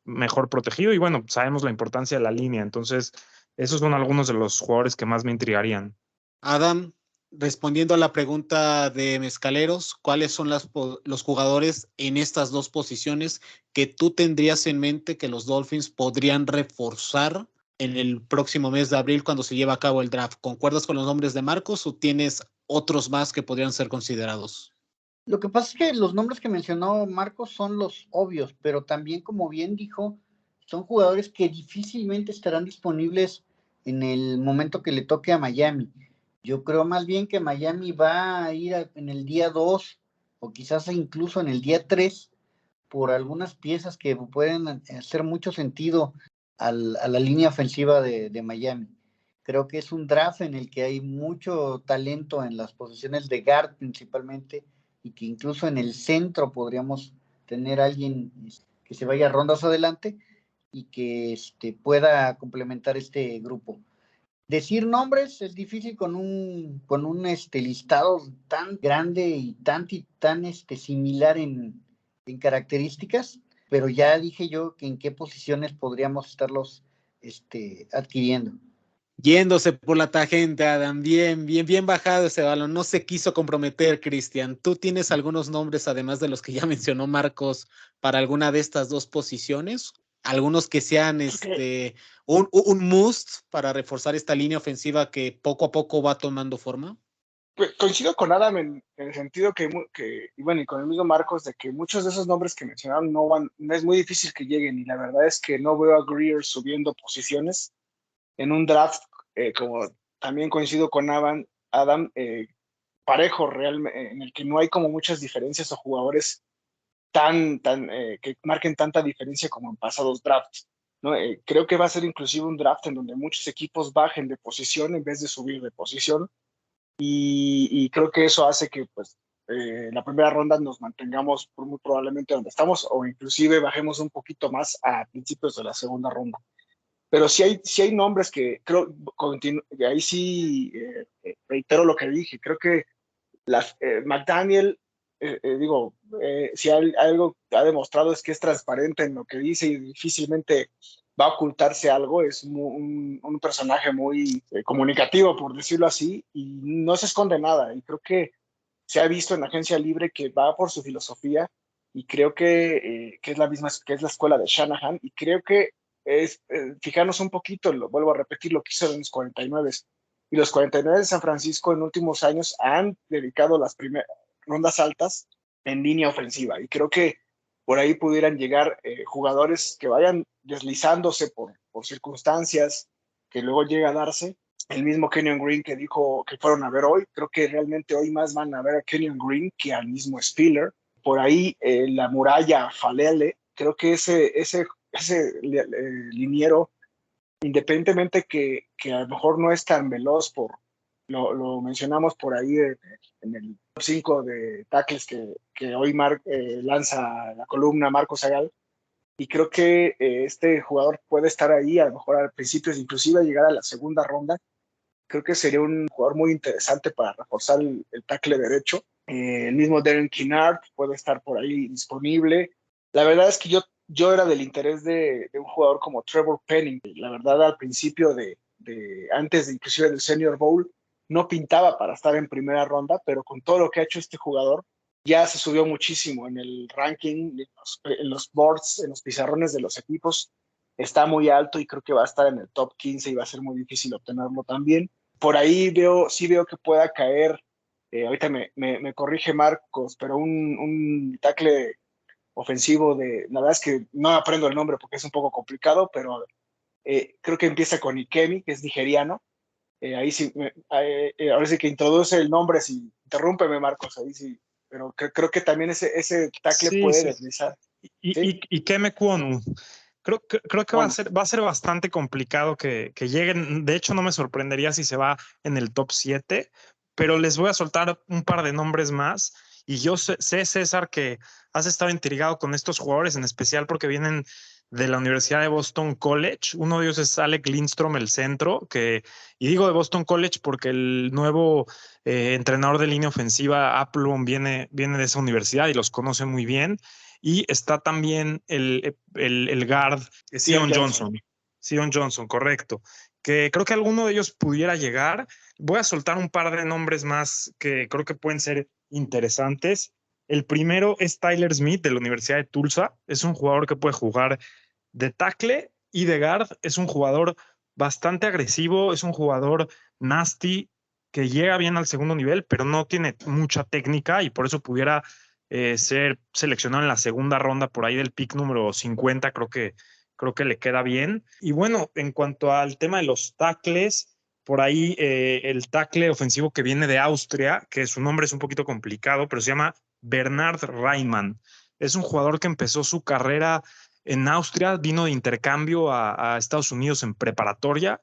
mejor protegido. Y bueno, sabemos la importancia de la línea. Entonces, esos son algunos de los jugadores que más me intrigarían. Adam, respondiendo a la pregunta de Mezcaleros, ¿cuáles son los jugadores en estas dos posiciones que tú tendrías en mente que los Dolphins podrían reforzar en el próximo mes de abril cuando se lleva a cabo el draft? ¿Concuerdas con los nombres de Marcos o tienes otros más que podrían ser considerados? Lo que pasa es que los nombres que mencionó Marcos son los obvios, pero también, como bien dijo, son jugadores que difícilmente estarán disponibles en el momento que le toque a Miami. Yo creo más bien que Miami va a ir en el día 2 o quizás incluso en el día 3 por algunas piezas que pueden hacer mucho sentido a la línea ofensiva de Miami. Creo que es un draft en el que hay mucho talento en las posiciones de guard principalmente y que incluso en el centro podríamos tener a alguien que se vaya rondas adelante y que pueda complementar este grupo. Decir nombres es difícil con un listado tan grande y tan similar en características, pero ya dije yo que en qué posiciones podríamos estarlos adquiriendo. Yéndose por la tangente, Adam, bien bajado ese balón, no se quiso comprometer, Cristian. ¿Tú tienes algunos nombres, además de los que ya mencionó Marcos, para alguna de estas dos posiciones? algunos que sean un must para reforzar esta línea ofensiva que poco a poco va tomando forma? Pues, coincido con Adam en el sentido y bueno, y con el mismo Marcos, de que muchos de esos nombres que mencionaron no es muy difícil que lleguen, y la verdad es que no veo a Greer subiendo posiciones en un draft, como también coincido con Adam, parejo realmente, en el que no hay como muchas diferencias o jugadores que marquen tanta diferencia como en pasados drafts, ¿no? Creo que va a ser inclusive un draft en donde muchos equipos bajen de posición en vez de subir de posición, y creo que eso hace que pues la primera ronda nos mantengamos muy probablemente donde estamos, o inclusive bajemos un poquito más a principios de la segunda ronda. Pero sí hay nombres que creo, ahí sí reitero lo que dije, creo que McDaniel, si algo ha demostrado es que es transparente en lo que dice y difícilmente va a ocultarse algo. Es un personaje muy comunicativo, por decirlo así, y no se esconde nada. Y creo que se ha visto en la agencia libre que va por su filosofía, y creo que es la misma, que es la escuela de Shanahan, y creo que es, fijarnos un poquito, lo vuelvo a repetir, lo que hizo en los 49, y los 49 de San Francisco en últimos años han dedicado las primeras rondas altas en línea ofensiva, y creo que por ahí pudieran llegar jugadores que vayan deslizándose por circunstancias que luego llega a darse. El mismo Kenyon Green que dijo que fueron a ver hoy, creo que realmente hoy más van a ver a Kenyon Green que al mismo Spiller. Por ahí la muralla Falele, creo que ese liniero, independientemente que a lo mejor no es tan veloz, lo mencionamos por ahí en el top 5 de tackles que hoy lanza la columna Marcos Agal, y creo que este jugador puede estar ahí, a lo mejor al principio, inclusive llegar a la segunda ronda. Creo que sería un jugador muy interesante para reforzar el tackle derecho. El mismo Darren Kinnard puede estar por ahí disponible. La verdad es que yo era del interés de un jugador como Trevor Penning. La verdad, al principio antes de inclusive del Senior Bowl, no pintaba para estar en primera ronda, pero con todo lo que ha hecho este jugador, ya se subió muchísimo en el ranking, en los boards, en los pizarrones de los equipos. Está muy alto, y creo que va a estar en el top 15 y va a ser muy difícil obtenerlo también. Por ahí sí veo que pueda caer, ahorita me corrige Marcos, pero un tackle ofensivo la verdad es que no aprendo el nombre porque es un poco complicado, pero creo que empieza con Ikemi, que es nigeriano. Ahí sí, ahora sí que introduce el nombre, si interrúmpeme Marcos, ahí sí, pero creo que también ese tackle Sí, puede sí. deslizar. ¿Sí? Y Keme Kwonu. Creo que Bueno, va a ser bastante complicado que lleguen. De hecho, no me sorprendería si se va en el top 7, pero les voy a soltar un par de nombres más. Y yo sé, César, que has estado intrigado con estos jugadores, en especial porque vienen de la Universidad de Boston College. Uno de ellos es Alec Lindstrom, el centro, y digo de Boston College porque el nuevo entrenador de línea ofensiva, Applewhite, viene de esa universidad y los conoce muy bien. Y está también el guard Sion Sion Johnson. Johnson. Sion Johnson, correcto. Que creo que alguno de ellos pudiera llegar. Voy a soltar un par de nombres más que creo que pueden ser interesantes. El primero es Tyler Smith de la Universidad de Tulsa. Es un jugador que puede jugar de tackle y de guard. Es un jugador bastante agresivo, es un jugador nasty que llega bien al segundo nivel, pero no tiene mucha técnica y por eso pudiera ser seleccionado en la segunda ronda por ahí del pick número 50. Creo que le queda bien. Y bueno, en cuanto al tema de los tackles, por ahí el tackle ofensivo que viene de Austria, que su nombre es un poquito complicado, pero se llama Bernard Reimann. Es un jugador que empezó su carrera en Austria, vino de intercambio a Estados Unidos en preparatoria,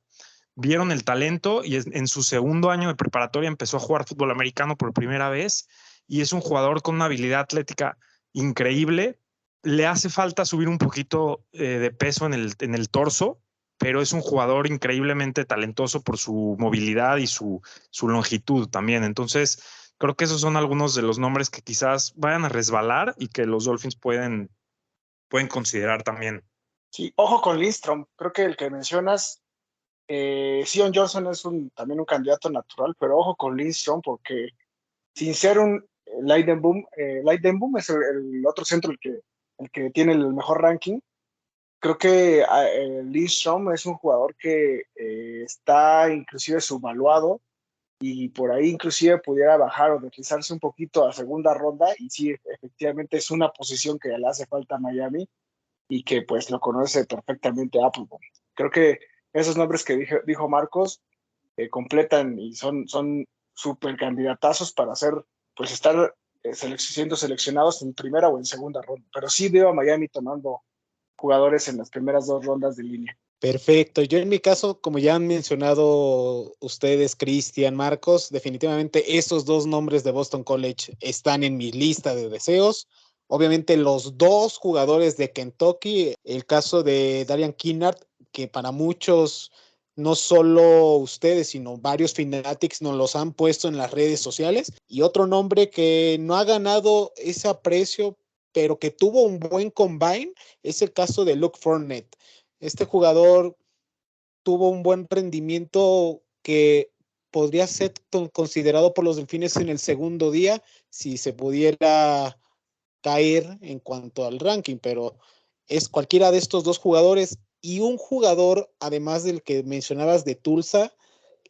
vieron el talento y en su segundo año de preparatoria empezó a jugar fútbol americano por primera vez, y es un jugador con una habilidad atlética increíble. Le hace falta subir un poquito de peso en el torso, pero es un jugador increíblemente talentoso por su movilidad y su longitud también. Entonces, creo que esos son algunos de los nombres que quizás vayan a resbalar y que los Dolphins pueden considerar también. Sí, ojo con Lindstrom. Creo que el que mencionas, Sion Johnson es también un candidato natural, pero ojo con Lindstrom, porque sin ser un Leidenboom es el otro centro el que tiene el mejor ranking. Creo que Lindstrom es un jugador que está inclusive subvaluado y por ahí inclusive pudiera bajar o deslizarse un poquito a segunda ronda y sí, efectivamente es una posición que le hace falta a Miami y que pues lo conoce perfectamente Applebaum. Creo que esos nombres que dijo Marcos completan y son súper candidatazos para hacer, pues estar siendo seleccionados en primera o en segunda ronda. Pero sí veo a Miami tomando jugadores en las primeras 2 rondas de línea. Perfecto. Yo en mi caso, como ya han mencionado ustedes, Cristian, Marcos, definitivamente esos dos nombres de Boston College están en mi lista de deseos. Obviamente los dos jugadores de Kentucky, el caso de Darian Kinnard, que para muchos, no solo ustedes, sino varios Fanatics nos los han puesto en las redes sociales. Y otro nombre que no ha ganado ese aprecio, pero que tuvo un buen combine, es el caso de Luke Fournette. Este jugador tuvo un buen rendimiento que podría ser considerado por los Delfines en el segundo día si se pudiera caer en cuanto al ranking, pero es cualquiera de estos dos jugadores y un jugador, además del que mencionabas de Tulsa,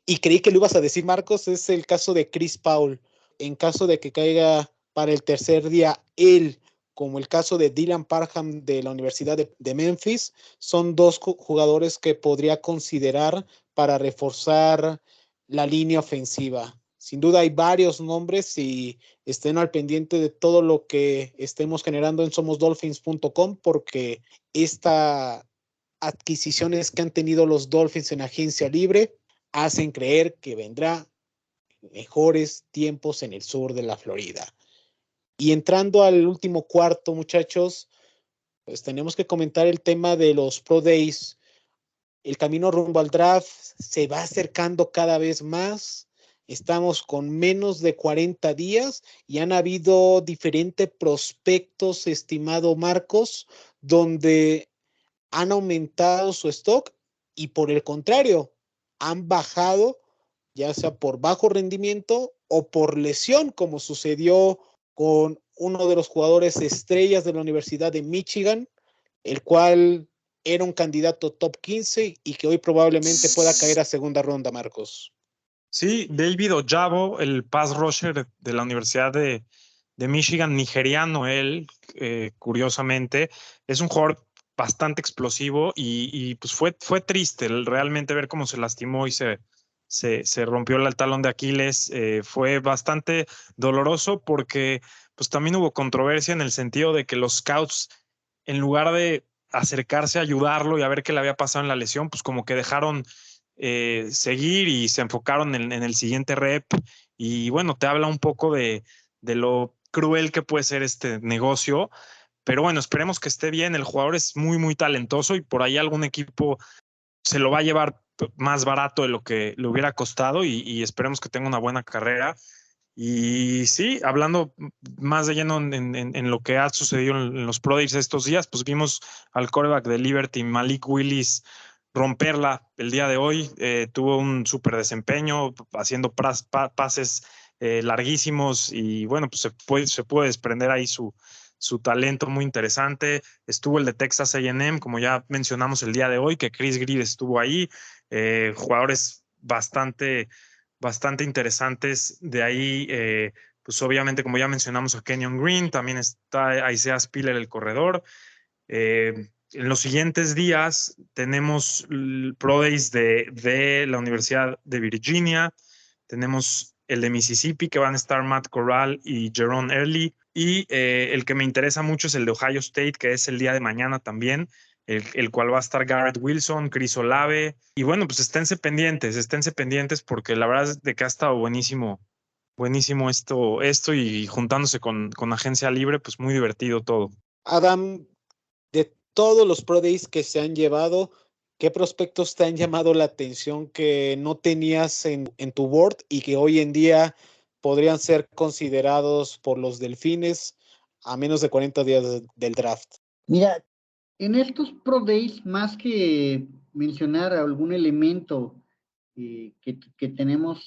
y creí que lo ibas a decir, Marcos, es el caso de Chris Paul. En caso de que caiga para el tercer día él, como el caso de Dylan Parham de la Universidad de Memphis, son dos jugadores que podría considerar para reforzar la línea ofensiva. Sin duda hay varios nombres y estén al pendiente de todo lo que estemos generando en somosdolphins.com porque estas adquisiciones que han tenido los Dolphins en agencia libre hacen creer que vendrá mejores tiempos en el sur de la Florida. Y entrando al último cuarto, muchachos, pues tenemos que comentar el tema de los Pro Days. El camino rumbo al draft se va acercando cada vez más. Estamos con menos de 40 días y han habido diferentes prospectos, estimado Marcos, donde han aumentado su stock y por el contrario, han bajado, ya sea por bajo rendimiento o por lesión, como sucedió con uno de los jugadores estrellas de la Universidad de Michigan, el cual era un candidato top 15 y que hoy probablemente pueda caer a segunda ronda, Marcos. Sí, David Ojabo, el pass rusher de la Universidad de Michigan, nigeriano él, curiosamente, es un jugador bastante explosivo y pues fue triste realmente ver cómo se lastimó y se rompió el talón de Aquiles. Fue bastante doloroso porque pues también hubo controversia en el sentido de que los scouts, en lugar de acercarse a ayudarlo y a ver qué le había pasado en la lesión, pues como que dejaron seguir y se enfocaron en el siguiente rep. Y bueno, te habla un poco de lo cruel que puede ser este negocio. Pero bueno, esperemos que esté bien. El jugador es muy, muy talentoso y por ahí algún equipo se lo va a llevar más barato de lo que le hubiera costado y esperemos que tenga una buena carrera. Y sí, hablando más de lleno en lo que ha sucedido en los Pro Days estos días, pues vimos al quarterback de Liberty, Malik Willis, romperla el día de hoy. Tuvo un súper desempeño haciendo pases larguísimos y bueno, pues se puede desprender ahí su talento muy interesante. Estuvo el de Texas A&M, como ya mencionamos el día de hoy, que Chris Greer estuvo ahí. Jugadores bastante interesantes. De ahí, pues obviamente, como ya mencionamos a Kenyon Green, también está Isaiah Spiller, el corredor. En los siguientes días tenemos Pro Days de la Universidad de Virginia, tenemos el de Mississippi, que van a estar Matt Corral y Jerome Early, y el que me interesa mucho es el de Ohio State, que es el día de mañana también, el cual va a estar Garrett Wilson, Chris Olave, y bueno, pues esténse pendientes porque la verdad es de que ha estado buenísimo esto y juntándose con agencia libre, pues muy divertido todo. Adam, de todos los Pro Days que se han llevado, ¿qué prospectos te han llamado la atención que no tenías en tu board y que hoy en día podrían ser considerados por los Delfines a menos de 40 días del draft? Mira, en estos Pro Days, más que mencionar algún elemento que tenemos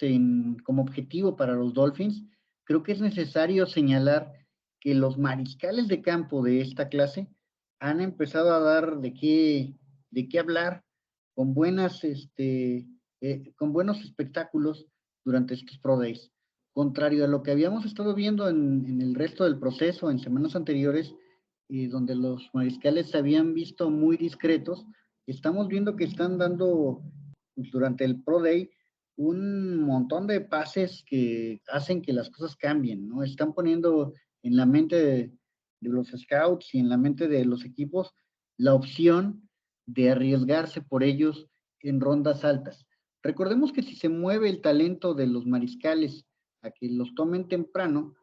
como objetivo para los Dolphins, creo que es necesario señalar que los mariscales de campo de esta clase han empezado a dar de qué hablar con con buenos espectáculos durante estos Pro Days. Contrario a lo que habíamos estado viendo en el resto del proceso en semanas anteriores, donde los mariscales se habían visto muy discretos, estamos viendo que están dando pues, durante el Pro Day un montón de pases que hacen que las cosas cambien, ¿no? Están poniendo en la mente de los scouts y en la mente de los equipos la opción de arriesgarse por ellos en rondas altas. Recordemos que si se mueve el talento de los mariscales a que los tomen temprano,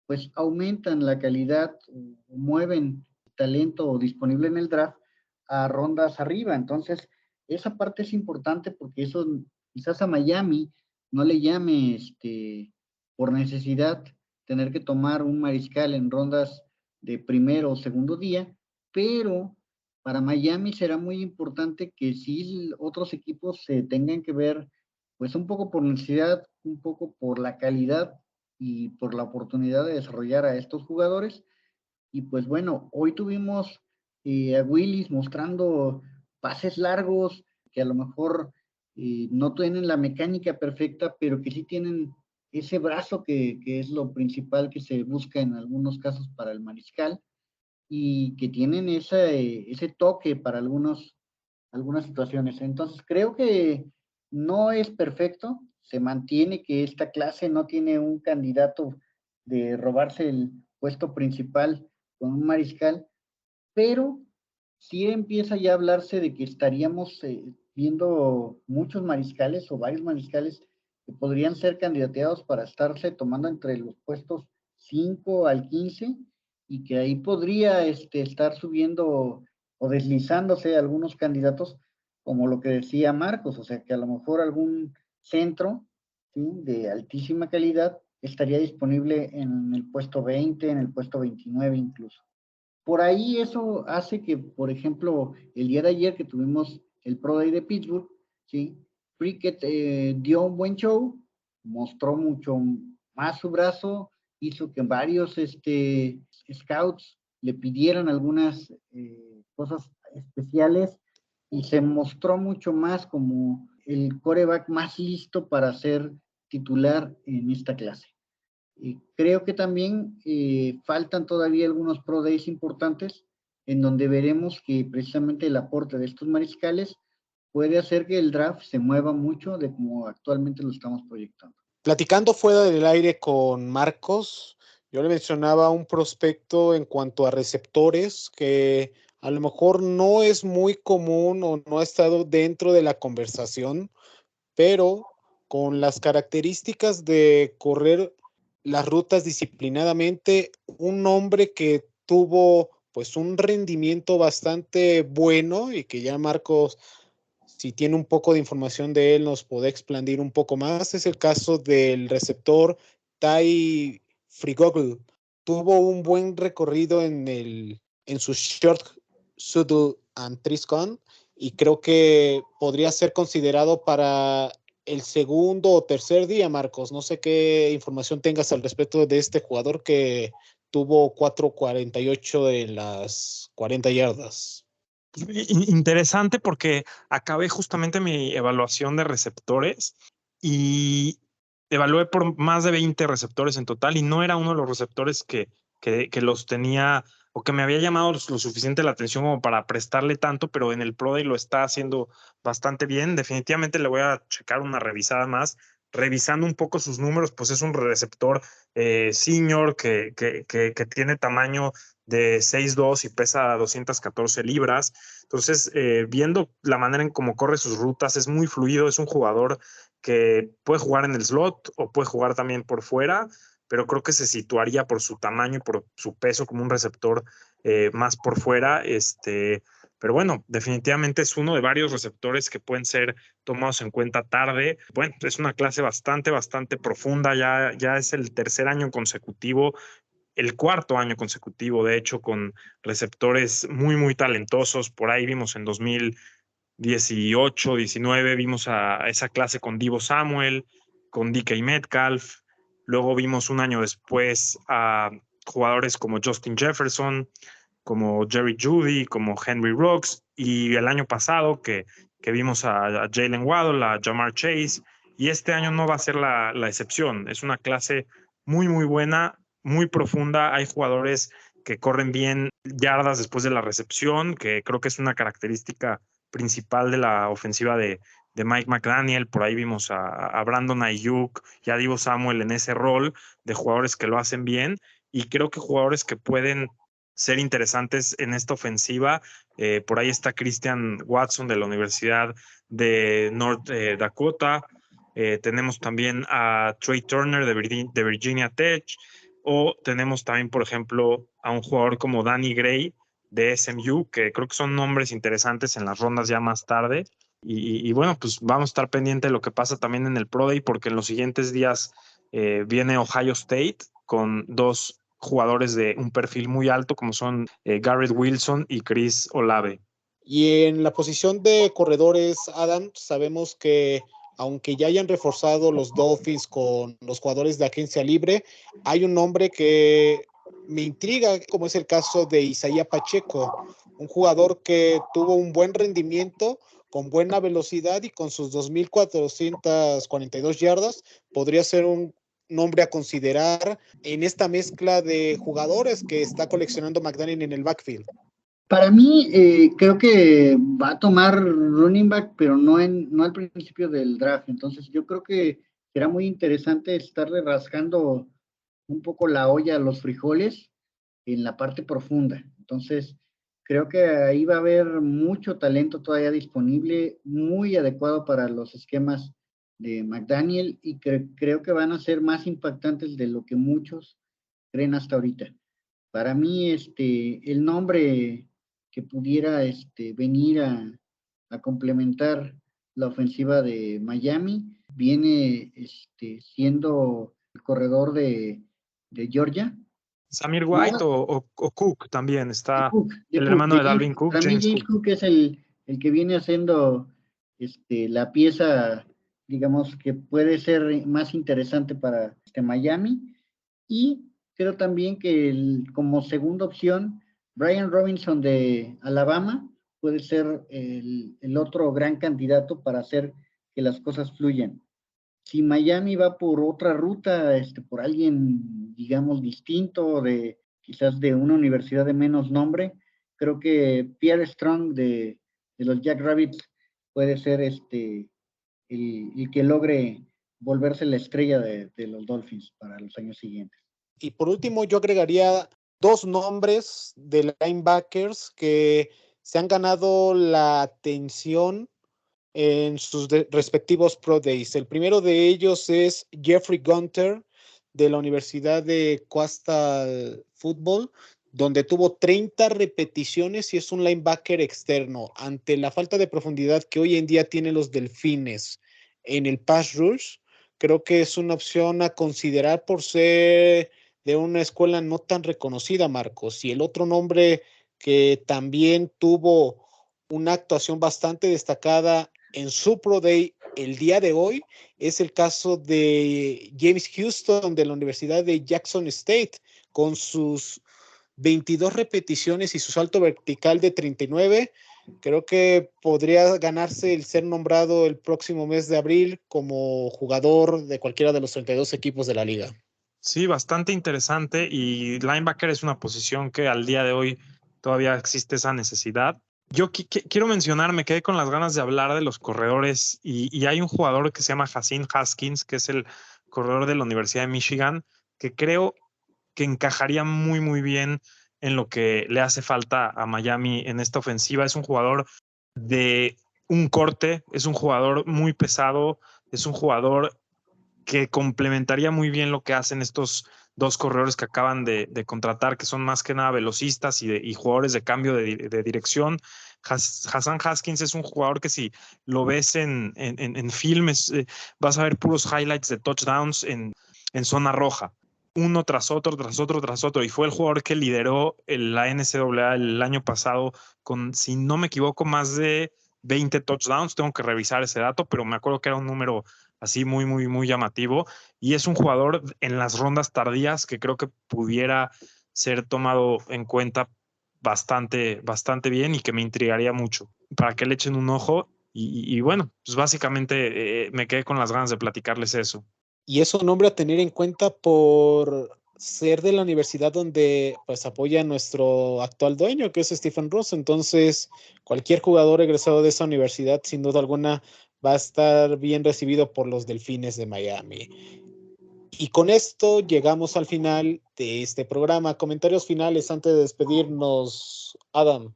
pues aumentan la calidad o mueven talento disponible en el draft a rondas arriba. Entonces, esa parte es importante porque eso quizás a Miami no le llame por necesidad tener que tomar un mariscal en rondas de primero o segundo día, pero para Miami será muy importante que si otros equipos se tengan que ver, pues un poco por necesidad, un poco por la calidad y por la oportunidad de desarrollar a estos jugadores. Y pues bueno, hoy tuvimos a Willis mostrando pases largos que a lo mejor no tienen la mecánica perfecta, pero que sí tienen ese brazo que es lo principal que se busca en algunos casos para el mariscal y que tienen ese toque para algunas situaciones. Entonces, creo que no es perfecto, se mantiene que esta clase no tiene un candidato de robarse el puesto principal con un mariscal, pero sí empieza ya a hablarse de que estaríamos viendo muchos mariscales o varios mariscales que podrían ser candidateados para estarse tomando entre los puestos 5 al 15 y que ahí podría estar subiendo o deslizándose algunos candidatos, como lo que decía Marcos, o sea, que a lo mejor algún centro, ¿sí?, de altísima calidad estaría disponible en el puesto 20, en el puesto 29 incluso. Por ahí eso hace que, por ejemplo, el día de ayer que tuvimos el Pro Day de Pittsburgh, ¿sí?, Prickett dio un buen show, mostró mucho más su brazo, hizo que varios scouts le pidieran algunas cosas especiales y se mostró mucho más como el quarterback más listo para ser titular en esta clase. Creo que también faltan todavía algunos Pro Days importantes en donde veremos que precisamente el aporte de estos mariscales puede hacer que el draft se mueva mucho de como actualmente lo estamos proyectando. Platicando fuera del aire con Marcos, yo le mencionaba un prospecto en cuanto a receptores que a lo mejor no es muy común o no ha estado dentro de la conversación, pero con las características de correr las rutas disciplinadamente, un hombre que tuvo pues un rendimiento bastante bueno y que ya Marcos, si tiene un poco de información de él, nos puede expandir un poco más, es el caso del receptor Ty Frigogl. Tuvo un buen recorrido en su short Sudl and Triscon y creo que podría ser considerado para el segundo o tercer día, Marcos. No sé qué información tengas al respecto de este jugador que tuvo 4.48 en las 40 yardas. Interesante porque acabé justamente mi evaluación de receptores y evalué por más de 20 receptores en total y no era uno de los receptores que los tenía o que me había llamado lo suficiente la atención como para prestarle tanto, pero en el Pro Day lo está haciendo bastante bien. Definitivamente le voy a checar una revisada más. Revisando un poco sus números, pues es un receptor senior que tiene tamaño de 6'2" y pesa 214 libras. Entonces, viendo la manera en cómo corre sus rutas, es muy fluido, es un jugador que puede jugar en el slot o puede jugar también por fuera, pero creo que se situaría por su tamaño y por su peso como un receptor más por fuera. Pero bueno, definitivamente es uno de varios receptores que pueden ser tomados en cuenta tarde. Bueno, es una clase bastante profunda, ya es el tercer año consecutivo, el cuarto año consecutivo, de hecho, con receptores muy talentosos. Por ahí vimos en 2018, 19, vimos a esa clase con Deebo Samuel, con DK Metcalf. Luego vimos un año después a jugadores como Justin Jefferson, como Jerry Jeudy, como Henry Ruggs, y el año pasado que vimos a Jalen Waddle, a Jamar Chase, y este año no va a ser la excepción. Es una clase muy, muy buena, muy profunda. Hay jugadores que corren bien yardas después de la recepción, que creo que es una característica principal de la ofensiva de Mike McDaniel. Por ahí vimos a Brandon Ayuk y a Deebo Samuel en ese rol de jugadores que lo hacen bien, y creo que jugadores que pueden ser interesantes en esta ofensiva. Por ahí está Christian Watson de la Universidad de North Dakota. Tenemos también a Trey Turner de Virginia Tech, o tenemos también, por ejemplo, a un jugador como Danny Gray de SMU, que creo que son nombres interesantes en las rondas ya más tarde. Y bueno, pues vamos a estar pendiente de lo que pasa también en el Pro Day, porque en los siguientes días viene Ohio State con dos jugadores de un perfil muy alto, como son Garrett Wilson y Chris Olave. Y en la posición de corredores, Adam, sabemos que aunque ya hayan reforzado los Dolphins con los jugadores de agencia libre, hay un nombre que me intriga, como es el caso de Isaiah Pacheco, un jugador que tuvo un buen rendimiento, con buena velocidad y con sus 2,442 yardas, podría ser un nombre a considerar en esta mezcla de jugadores que está coleccionando McDaniel en el backfield. Para mí, creo que va a tomar running back, pero no al principio del draft. Entonces, yo creo que será muy interesante estarle rascando un poco la olla a los frijoles en la parte profunda. Entonces, creo que ahí va a haber mucho talento todavía disponible, muy adecuado para los esquemas de McDaniel, y creo que van a ser más impactantes de lo que muchos creen hasta ahorita. Para mí, el nombre que pudiera venir a complementar la ofensiva de Miami viene siendo el corredor de Georgia. Samir White o Cook también está, Cook, el hermano de Dalvin Cook. Para mí James Cook es el que viene haciendo la pieza, digamos, que puede ser más interesante para Miami. Y creo también que como segunda opción, Brian Robinson de Alabama puede ser el otro gran candidato para hacer que las cosas fluyan. Si Miami va por otra ruta, por alguien, digamos, distinto, quizás de una universidad de menos nombre, creo que Pierre Strong de los Jackrabbits puede ser el que logre volverse la estrella de los Dolphins para los años siguientes. Y por último, yo agregaría dos nombres de linebackers que se han ganado la atención en sus respectivos Pro Days. El primero de ellos es Jeffrey Gunter de la Universidad de Coastal Football, donde tuvo 30 repeticiones y es un linebacker externo. Ante la falta de profundidad que hoy en día tienen los Delfines en el pass rush, creo que es una opción a considerar por ser de una escuela no tan reconocida, Marcos. Y el otro nombre que también tuvo una actuación bastante destacada en su Pro Day el día de hoy es el caso de James Houston de la Universidad de Jackson State, con sus 22 repeticiones y su salto vertical de 39. Creo que podría ganarse el ser nombrado el próximo mes de abril como jugador de cualquiera de los 32 equipos de la liga. Sí, bastante interesante, y linebacker es una posición que al día de hoy todavía existe esa necesidad. Yo quiero mencionar, me quedé con las ganas de hablar de los corredores, y hay un jugador que se llama Hassan Haskins, que es el corredor de la Universidad de Michigan, que creo que encajaría muy, muy bien en lo que le hace falta a Miami en esta ofensiva. Es un jugador de un corte, es un jugador muy pesado, es un jugador que complementaría muy bien lo que hacen estos dos corredores que acaban de contratar, que son más que nada velocistas y jugadores de cambio de dirección. Hassan Haskins es un jugador que si lo ves en filmes, vas a ver puros highlights de touchdowns en zona roja, uno tras otro, tras otro, tras otro, y fue el jugador que lideró la NCAA el año pasado con, si no me equivoco, más de 20 touchdowns. Tengo que revisar ese dato, pero me acuerdo que era un número así muy, muy, muy llamativo, y es un jugador en las rondas tardías que creo que pudiera ser tomado en cuenta bastante bien y que me intrigaría mucho para que le echen un ojo. Y bueno, pues básicamente me quedé con las ganas de platicarles eso. Y es un nombre a tener en cuenta por ser de la universidad donde pues apoya a nuestro actual dueño, que es Stephen Ross. Entonces, cualquier jugador egresado de esa universidad, sin duda alguna, va a estar bien recibido por los Delfines de Miami. Y con esto llegamos al final de este programa. Comentarios finales antes de despedirnos, Adam.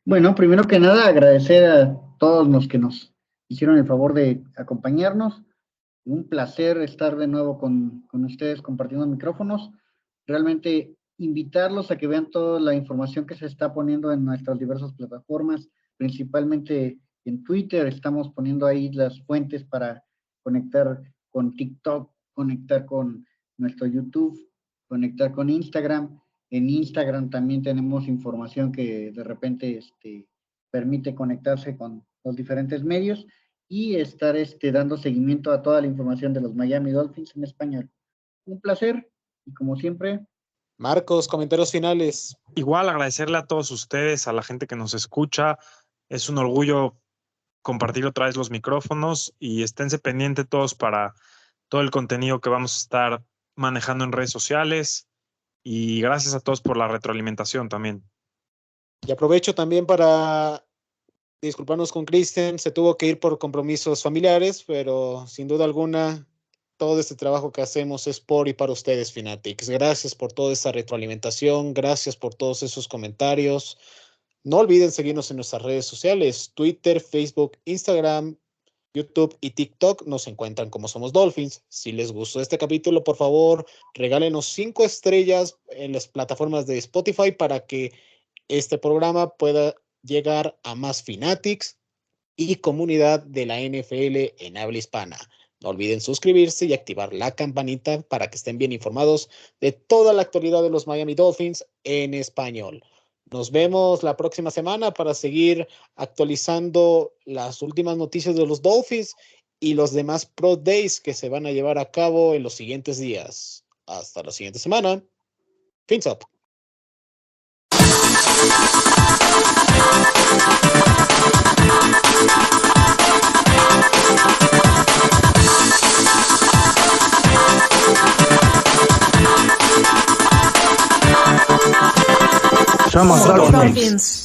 Bueno, primero que nada, agradecer a todos los que nos hicieron el favor de acompañarnos. Un placer estar de nuevo con ustedes compartiendo micrófonos. Realmente invitarlos a que vean toda la información que se está poniendo en nuestras diversas plataformas, principalmente en Twitter. Estamos poniendo ahí las fuentes para conectar con TikTok, conectar con nuestro YouTube, conectar con Instagram. En Instagram también tenemos información que de repente permite conectarse con los diferentes medios y estar dando seguimiento a toda la información de los Miami Dolphins en español. Un placer y como siempre. Marcos, comentarios finales. Igual agradecerle a todos ustedes, a la gente que nos escucha. Es un orgullo compartir otra vez los micrófonos y esténse pendientes todos para todo el contenido que vamos a estar manejando en redes sociales. Y gracias a todos por la retroalimentación también. Y aprovecho también para disculparnos con Cristian, se tuvo que ir por compromisos familiares, pero sin duda alguna, todo este trabajo que hacemos es por y para ustedes, Fanatics. Gracias por toda esa retroalimentación, gracias por todos esos comentarios. No olviden seguirnos en nuestras redes sociales, Twitter, Facebook, Instagram, YouTube y TikTok. Nos encuentran como Somos Dolphins. Si les gustó este capítulo, por favor, regálenos 5 estrellas en las plataformas de Spotify para que este programa pueda llegar a más Fanatics y comunidad de la NFL en habla hispana. No olviden suscribirse y activar la campanita para que estén bien informados de toda la actualidad de los Miami Dolphins en español. Nos vemos la próxima semana para seguir actualizando las últimas noticias de los Dolphins y los demás Pro Days que se van a llevar a cabo en los siguientes días. Hasta la siguiente semana. Fins up. Somos Dolphins.